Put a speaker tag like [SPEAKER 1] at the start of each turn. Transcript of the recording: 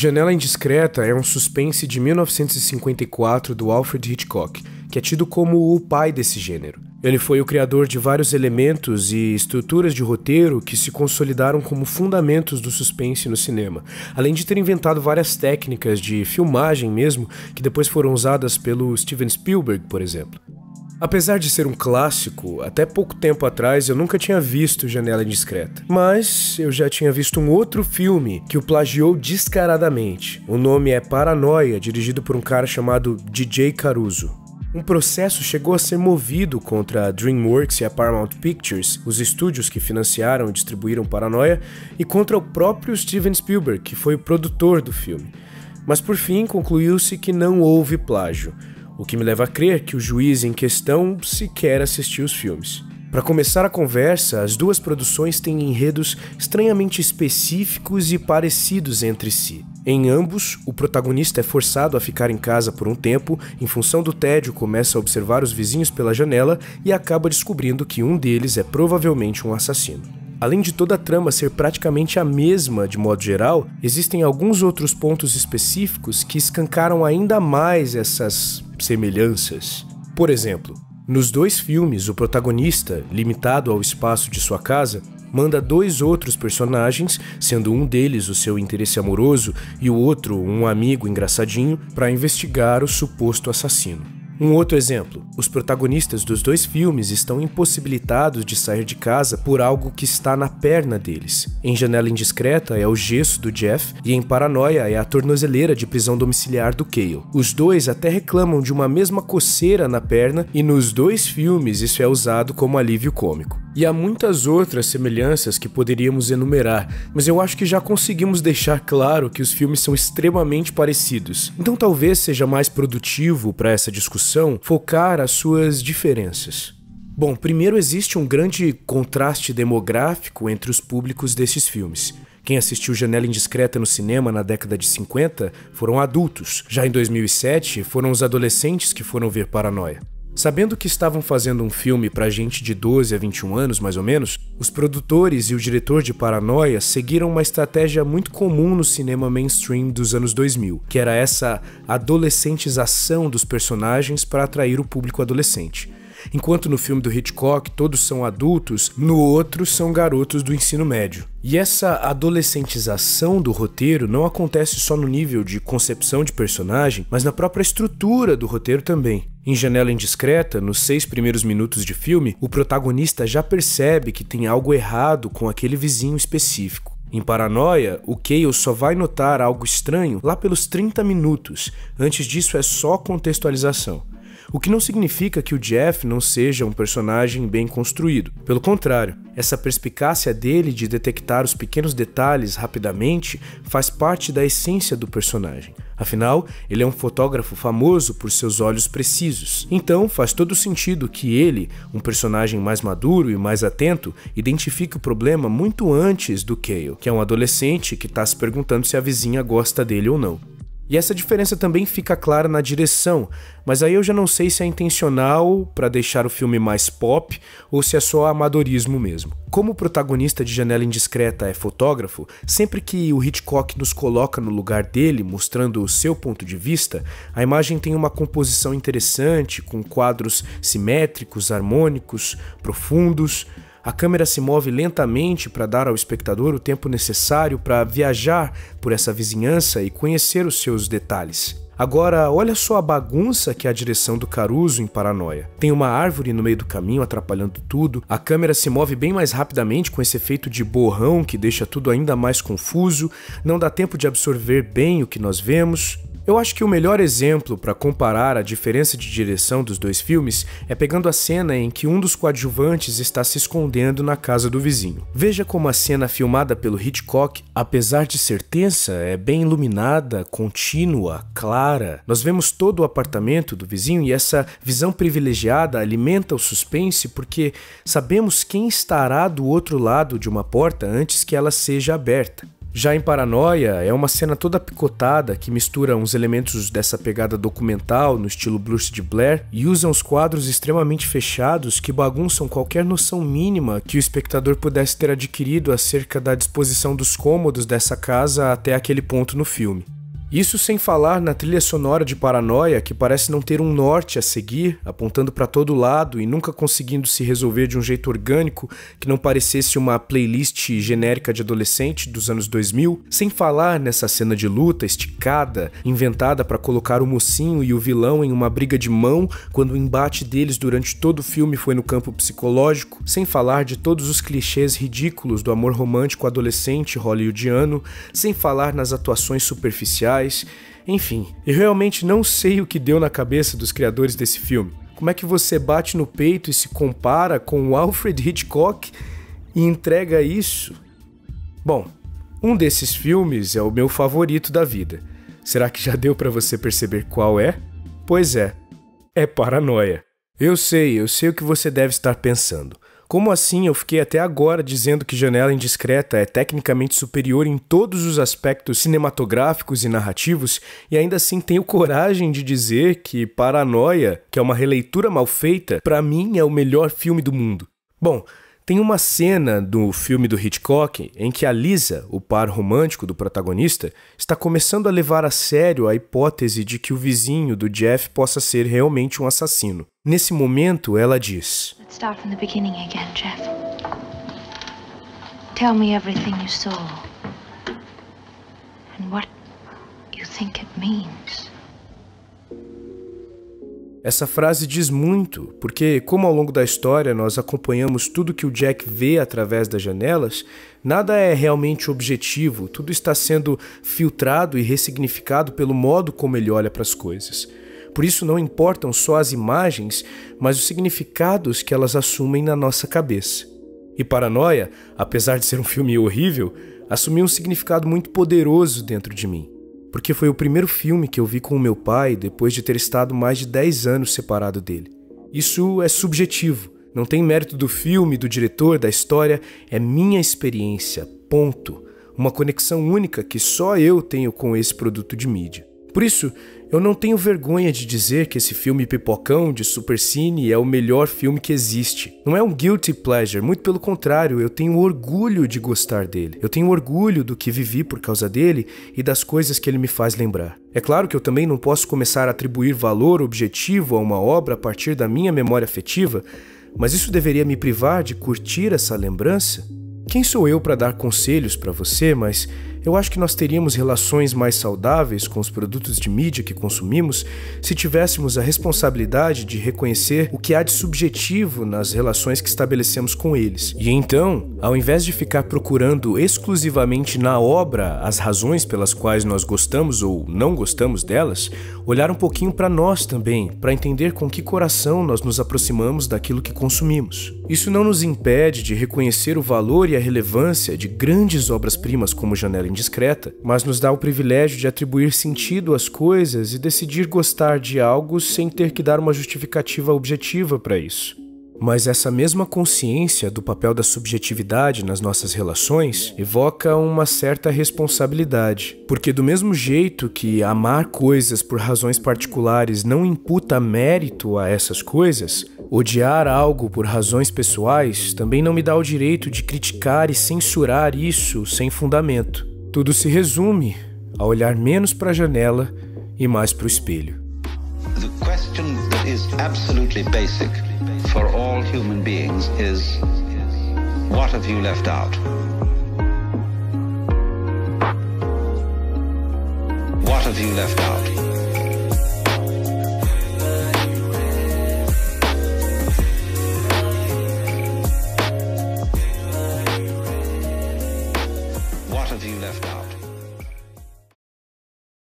[SPEAKER 1] Janela Indiscreta é um suspense de 1954 do Alfred Hitchcock, que é tido como o pai desse gênero. Ele foi o criador de vários elementos e estruturas de roteiro que se consolidaram como fundamentos do suspense no cinema, além de ter inventado várias técnicas de filmagem mesmo, que depois foram usadas pelo Steven Spielberg, por exemplo. Apesar de ser um clássico, até pouco tempo atrás eu nunca tinha visto Janela Indiscreta. Mas eu já tinha visto um outro filme que o plagiou descaradamente. O nome é Paranoia, dirigido por um cara chamado DJ Caruso. Um processo chegou a ser movido contra a DreamWorks e a Paramount Pictures, os estúdios que financiaram e distribuíram Paranoia, e contra o próprio Steven Spielberg, que foi o produtor do filme. Mas por fim concluiu-se que não houve plágio, o que me leva a crer que o juiz em questão sequer assistiu os filmes. Para começar a conversa, as duas produções têm enredos estranhamente específicos e parecidos entre si. Em ambos, o protagonista é forçado a ficar em casa por um tempo, em função do tédio começa a observar os vizinhos pela janela e acaba descobrindo que um deles é provavelmente um assassino. Além de toda a trama ser praticamente a mesma de modo geral, existem alguns outros pontos específicos que escancaram ainda mais essas semelhanças. Por exemplo, nos dois filmes, o protagonista, limitado ao espaço de sua casa, manda dois outros personagens, sendo um deles o seu interesse amoroso e o outro um amigo engraçadinho, para investigar o suposto assassino. Um outro exemplo, os protagonistas dos dois filmes estão impossibilitados de sair de casa por algo que está na perna deles. Em Janela Indiscreta é o gesso do Jeff e em Paranoia é a tornozeleira de prisão domiciliar do Cale. Os dois até reclamam de uma mesma coceira na perna e nos dois filmes isso é usado como alívio cômico. E há muitas outras semelhanças que poderíamos enumerar, mas eu acho que já conseguimos deixar claro que os filmes são extremamente parecidos. Então talvez seja mais produtivo para essa discussão focar as suas diferenças. Bom, primeiro existe um grande contraste demográfico entre os públicos desses filmes. Quem assistiu Janela Indiscreta no cinema na década de 50 foram adultos. Já em 2007 foram os adolescentes que foram ver Paranoia. Sabendo que estavam fazendo um filme pra gente de 12 a 21 anos, mais ou menos, os produtores e o diretor de Paranoia seguiram uma estratégia muito comum no cinema mainstream dos anos 2000, que era essa adolescentização dos personagens para atrair o público adolescente. Enquanto no filme do Hitchcock todos são adultos, no outro são garotos do ensino médio. E essa adolescentização do roteiro não acontece só no nível de concepção de personagem, mas na própria estrutura do roteiro também. Em Janela Indiscreta, nos 6 primeiros minutos de filme, o protagonista já percebe que tem algo errado com aquele vizinho específico. Em Paranoia, o Cale só vai notar algo estranho lá pelos 30 minutos, antes disso é só contextualização. O que não significa que o Jeff não seja um personagem bem construído. Pelo contrário, essa perspicácia dele de detectar os pequenos detalhes rapidamente faz parte da essência do personagem. Afinal, ele é um fotógrafo famoso por seus olhos precisos. Então, faz todo sentido que ele, um personagem mais maduro e mais atento, identifique o problema muito antes do Cale, que é um adolescente que está se perguntando se a vizinha gosta dele ou não. E essa diferença também fica clara na direção, mas aí eu já não sei se é intencional para deixar o filme mais pop ou se é só amadorismo mesmo. Como o protagonista de Janela Indiscreta é fotógrafo, sempre que o Hitchcock nos coloca no lugar dele, mostrando o seu ponto de vista, a imagem tem uma composição interessante, com quadros simétricos, harmônicos, profundos. A câmera se move lentamente para dar ao espectador o tempo necessário para viajar por essa vizinhança e conhecer os seus detalhes. Agora, olha só a bagunça que é a direção do Caruso em Paranoia. Tem uma árvore no meio do caminho atrapalhando tudo, a câmera se move bem mais rapidamente com esse efeito de borrão que deixa tudo ainda mais confuso, não dá tempo de absorver bem o que nós vemos. Eu acho que o melhor exemplo para comparar a diferença de direção dos dois filmes é pegando a cena em que um dos coadjuvantes está se escondendo na casa do vizinho. Veja como a cena filmada pelo Hitchcock, apesar de ser tensa, é bem iluminada, contínua, clara. Nós vemos todo o apartamento do vizinho e essa visão privilegiada alimenta o suspense porque sabemos quem estará do outro lado de uma porta antes que ela seja aberta. Já em Paranoia, é uma cena toda picotada que mistura uns elementos dessa pegada documental no estilo Bruce de Blair e usa uns quadros extremamente fechados que bagunçam qualquer noção mínima que o espectador pudesse ter adquirido acerca da disposição dos cômodos dessa casa até aquele ponto no filme. Isso sem falar na trilha sonora de Paranoia, que parece não ter um norte a seguir, apontando para todo lado e nunca conseguindo se resolver de um jeito orgânico que não parecesse uma playlist genérica de adolescente dos anos 2000, sem falar nessa cena de luta esticada, inventada para colocar o mocinho e o vilão em uma briga de mão, quando o embate deles durante todo o filme foi no campo psicológico, sem falar de todos os clichês ridículos do amor romântico adolescente hollywoodiano, sem falar nas atuações superficiais. Enfim, eu realmente não sei o que deu na cabeça dos criadores desse filme. Como é que você bate no peito e se compara com o Alfred Hitchcock e entrega isso? Bom, um desses filmes é o meu favorito da vida. Será que já deu pra você perceber qual é? Pois é Paranoia. Eu sei o que você deve estar pensando. Como assim eu fiquei até agora dizendo que Janela Indiscreta é tecnicamente superior em todos os aspectos cinematográficos e narrativos e ainda assim tenho coragem de dizer que Paranoia, que é uma releitura mal feita, pra mim é o melhor filme do mundo? Bom, tem uma cena do filme do Hitchcock em que a Lisa, o par romântico do protagonista, está começando a levar a sério a hipótese de que o vizinho do Jeff possa ser realmente um assassino. Nesse momento, ela diz:
[SPEAKER 2] Let's start from the beginning again, Jeff. Tell me everything you saw and what you think it means.
[SPEAKER 1] Essa frase diz muito, porque como ao longo da história nós acompanhamos tudo que o Jack vê através das janelas, nada é realmente objetivo, tudo está sendo filtrado e ressignificado pelo modo como ele olha para as coisas. Por isso não importam só as imagens, mas os significados que elas assumem na nossa cabeça. E Paranoia, apesar de ser um filme horrível, assumiu um significado muito poderoso dentro de mim. Porque foi o primeiro filme que eu vi com o meu pai depois de ter estado mais de 10 anos separado dele. Isso é subjetivo, não tem mérito do filme, do diretor, da história, é minha experiência, ponto. Uma conexão única que só eu tenho com esse produto de mídia. Por isso, eu não tenho vergonha de dizer que esse filme pipocão de Supercine é o melhor filme que existe. Não é um guilty pleasure, muito pelo contrário, eu tenho orgulho de gostar dele. Eu tenho orgulho do que vivi por causa dele e das coisas que ele me faz lembrar. É claro que eu também não posso começar a atribuir valor objetivo a uma obra a partir da minha memória afetiva, mas isso deveria me privar de curtir essa lembrança? Quem sou eu para dar conselhos para você, mas eu acho que nós teríamos relações mais saudáveis com os produtos de mídia que consumimos se tivéssemos a responsabilidade de reconhecer o que há de subjetivo nas relações que estabelecemos com eles. E então, ao invés de ficar procurando exclusivamente na obra as razões pelas quais nós gostamos ou não gostamos delas, olhar um pouquinho para nós também, para entender com que coração nós nos aproximamos daquilo que consumimos. Isso não nos impede de reconhecer o valor e a relevância de grandes obras-primas como Janela Indiscreta, mas nos dá o privilégio de atribuir sentido às coisas e decidir gostar de algo sem ter que dar uma justificativa objetiva para isso. Mas essa mesma consciência do papel da subjetividade nas nossas relações evoca uma certa responsabilidade, porque do mesmo jeito que amar coisas por razões particulares não imputa mérito a essas coisas, odiar algo por razões pessoais também não me dá o direito de criticar e censurar isso sem fundamento. Tudo se resume a olhar menos para a janela e mais para o espelho.
[SPEAKER 3] The question that is absolutely basic for all human beings is, what have you left out? What have you left out?